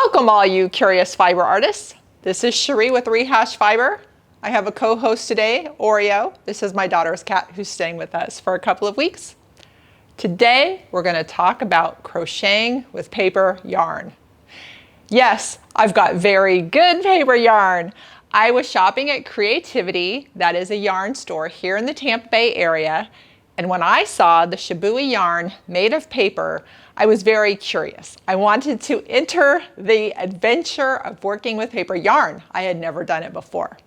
Welcome all you curious fiber artists. This is Cherie with rehashfiber. I have a co-host today, Oreo. This is my daughter's cat who's staying with us for a couple of weeks. Today we're going to talk about crocheting with paper yarn. Yes, I've got very good paper yarn. I was shopping at Creativity, that is a yarn store here in the Tampa Bay area, and when I saw the Shibui yarn made of paper, I was very curious. I wanted to enter the adventure of working with paper yarn. I had never done it before.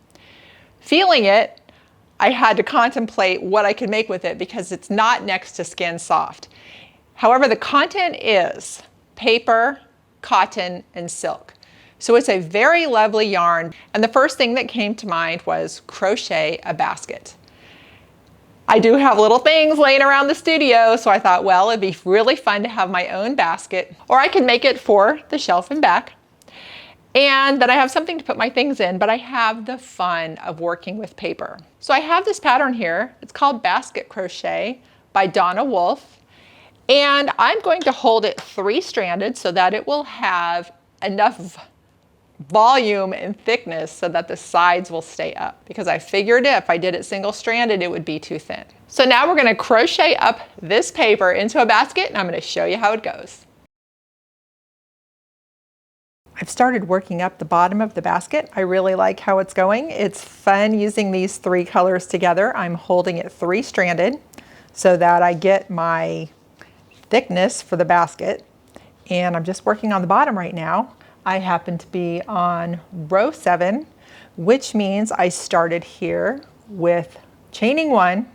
Feeling it, I had to contemplate what I could make with it because it's not next to skin soft. However, the content is paper, cotton, and silk. So it's a very lovely yarn. And the first thing that came to mind was crochet a basket. I do have little things laying around the studio, so I thought, well, it'd be really fun to have my own basket, or I could make it for the shelf and back. And then I have something to put my things in, but I have the fun of working with paper. So I have this pattern here. It's called Basket Crochet by Donna Wolfe. And I'm going to hold it 3-stranded so that it will have enough volume and thickness so that the sides will stay up, because I figured if I did it single-stranded it would be too thin. So now we're going to crochet up this paper into a basket, and I'm going to show you how it goes. I've started working up the bottom of the basket. I really like how it's going. It's fun using these 3 colors together. I'm holding it 3-stranded so that I get my thickness for the basket, and I'm just working on the bottom right now. I happen to be on row 7, which means I started here with chaining 1,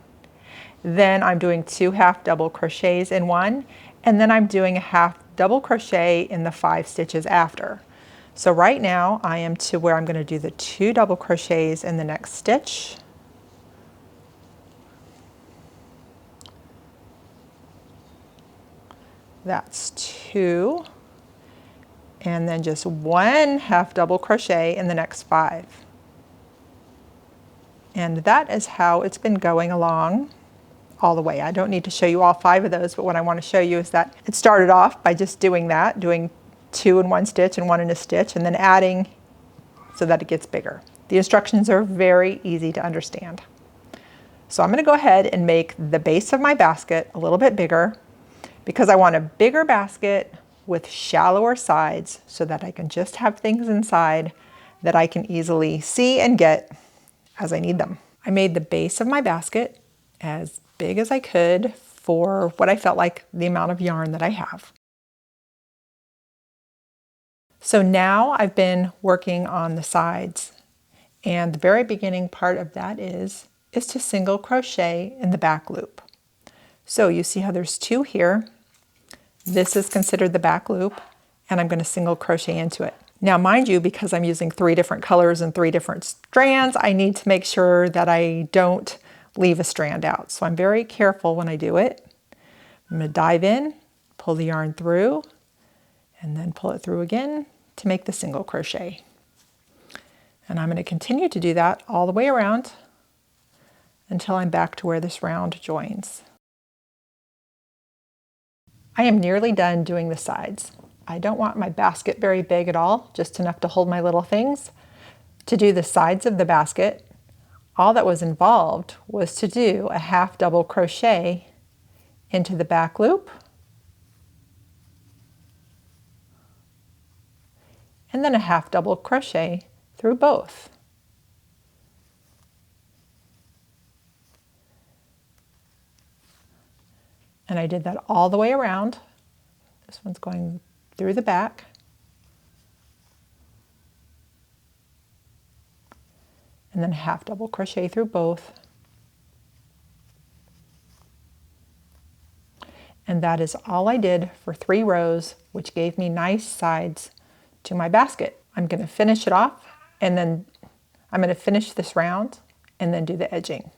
then I'm doing 2 half double crochets in 1, and then I'm doing a half double crochet in the 5 stitches after. So right now I am to where I'm going to do the 2 double crochets in the next stitch. That's 2. And then just 1 half double crochet in the next 5. And that is how it's been going along all the way. I don't need to show you all 5 of those, but what I want to show you is that it started off by just doing that, doing 2 in 1 stitch and 1 in a stitch, and then adding so that it gets bigger. The instructions are very easy to understand. So I'm going to go ahead and make the base of my basket a little bit bigger because I want a bigger basket with shallower sides so that I can just have things inside that I can easily see and get as I need them. I made the base of my basket as big as I could for what I felt like the amount of yarn that I have. So now I've been working on the sides, and the very beginning part of that is to single crochet in the back loop. So you see how there's 2 here. This is considered the back loop, and I'm going to single crochet into it. Now mind you, because I'm using 3 different colors and 3 different strands, I need to make sure that I don't leave a strand out. So I'm very careful when I do it. I'm going to dive in, pull the yarn through, and then pull it through again to make the single crochet. And I'm going to continue to do that all the way around until I'm back to where this round joins. I am nearly done doing the sides. I don't want my basket very big at all, just enough to hold my little things. To do the sides of the basket, all that was involved was to do a half double crochet into the back loop, and then a half double crochet through both. And I did that all the way around. This one's going through the back. And then half double crochet through both. And that is all I did for 3 rows, which gave me nice sides to my basket. I'm going to finish it off, and then I'm going to finish this round and then do the edging.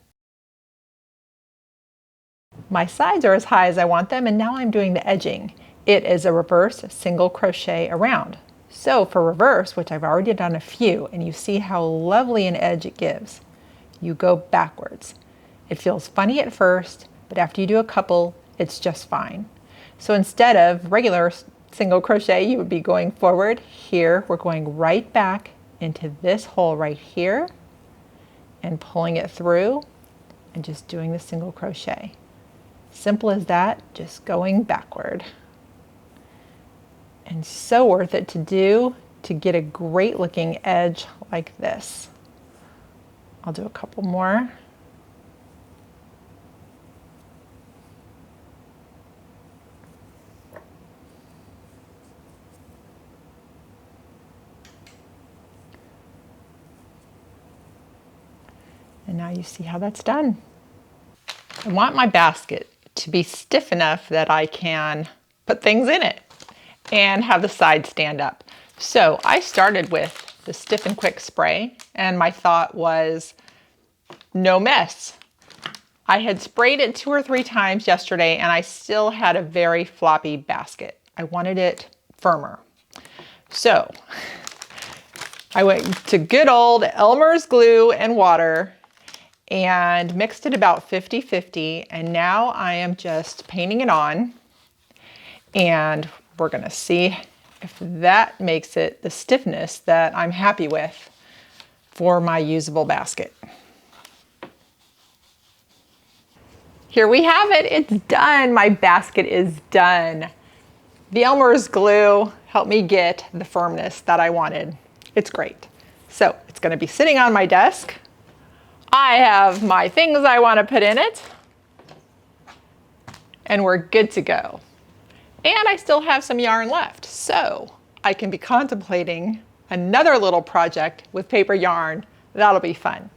My sides are as high as I want them, and now I'm doing the edging. It is a reverse single crochet around. So for reverse, which I've already done a few, and you see how lovely an edge it gives, you go backwards. It feels funny at first, but after you do a couple, it's just fine. So instead of regular single crochet, you would be going forward. Here, we're going right back into this hole right here and pulling it through and just doing the single crochet. Simple as that, just going backward. And so worth it to do to get a great looking edge like this. I'll do a couple more. And now you see how that's done. I want my basket to be stiff enough that I can put things in it and have the sides stand up. So I started with the Stiff and Quick spray, and my thought was no mess. I had sprayed it 2 or 3 times yesterday and I still had a very floppy basket. I wanted it firmer. So I went to good old Elmer's glue and water and mixed it about 50-50, and now I am just painting it on, and we're gonna see if that makes it the stiffness that I'm happy with for my usable basket. Here we have it, it's done. My basket is done. The Elmer's glue helped me get the firmness that I wanted. It's great. So it's gonna be sitting on my desk. I have my things I want to put in it, and we're good to go. And I still have some yarn left, so I can be contemplating another little project with paper yarn. That'll be fun.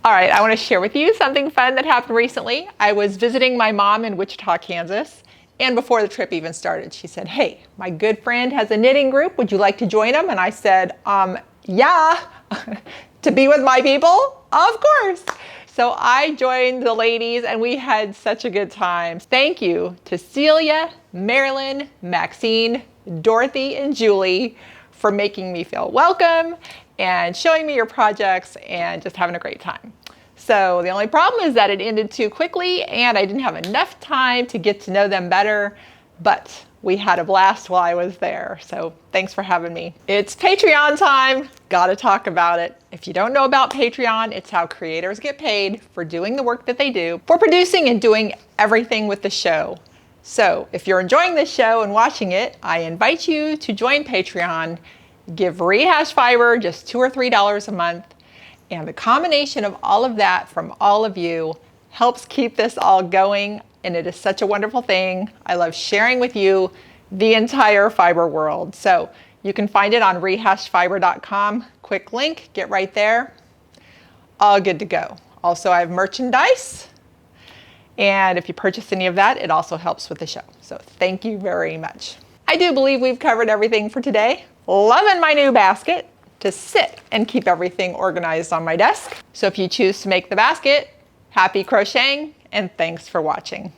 All right, I want to share with you something fun that happened recently. I was visiting my mom in Wichita, Kansas, and before the trip even started, she said, "Hey, my good friend has a knitting group. Would you like to join them?" And I said, yeah. To be with my people? Of course. So I joined the ladies and we had such a good time. Thank you to Celia, Marilyn, Maxine, Dorothy, and Julie for making me feel welcome and showing me your projects and just having a great time. So the only problem is that it ended too quickly and I didn't have enough time to get to know them better, but we had a blast while I was there. So thanks for having me. It's Patreon time. Gotta talk about it. If you don't know about Patreon, it's how creators get paid for doing the work that they do, for producing and doing everything with the show. So if you're enjoying this show and watching it, I invite you to join Patreon. Give Rehashfiber just $2 or $3 a month. And the combination of all of that from all of you helps keep this all going. And it is such a wonderful thing. I love sharing with you the entire fiber world. So you can find it on rehashfiber.com. Quick link, get right there. All good to go. Also, I have merchandise. And if you purchase any of that, it also helps with the show. So thank you very much. I do believe we've covered everything for today. Loving my new basket to sit and keep everything organized on my desk. So if you choose to make the basket, happy crocheting and thanks for watching.